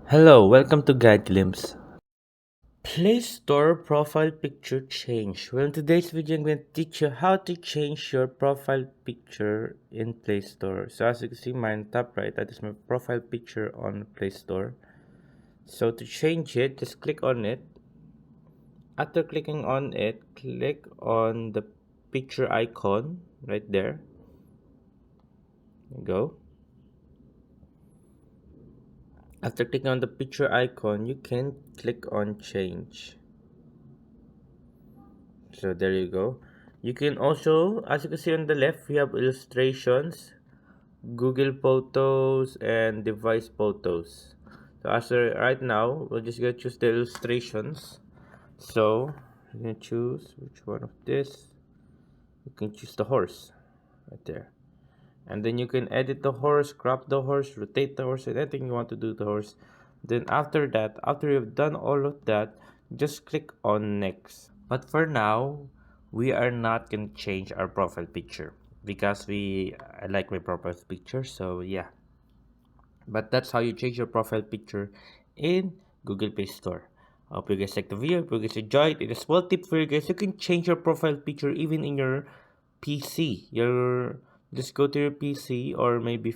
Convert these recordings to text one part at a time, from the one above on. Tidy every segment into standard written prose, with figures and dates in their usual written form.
Hello, welcome to Guide Glimpse. Play Store profile picture change. Well, in today's video, I'm going to teach you how to change your profile picture in Play Store. So as you can see, mine top right, that is my profile picture on Play Store. So to change it, just click on it. After clicking on it, click on the picture icon right there. There you go. After clicking on the picture icon, you can click on change. So there you go. You can also, as you can see on the left, we have illustrations, Google Photos, and device photos. So as right now, we're just gonna choose the illustrations. So you're gonna choose which one of this. You can choose the horse right there, and then you can edit the horse, crop the horse, rotate the horse, and anything you want to do to the horse. Then after that, after you've done all of that, just click on next. But for now, we are not gonna change our profile picture because I like my profile picture. So yeah, but that's how you change your profile picture in Google Play Store. I hope you guys like the video. Hope you guys enjoyed it. A small tip for you guys: you can change your profile picture even in your PC. Your Just go to your PC, or maybe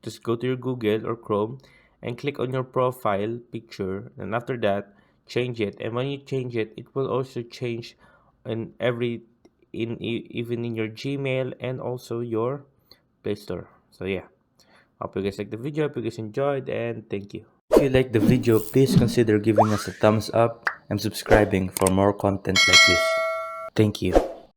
just go to your Google or Chrome and click on your profile picture, and after that change it. And when you change it, it will also change in every even in your Gmail and also your Play Store. So yeah, hope you guys like the video. Hope you guys enjoyed, and thank you. If you like the video, please consider giving us a thumbs up and subscribing for more content like this. Thank you.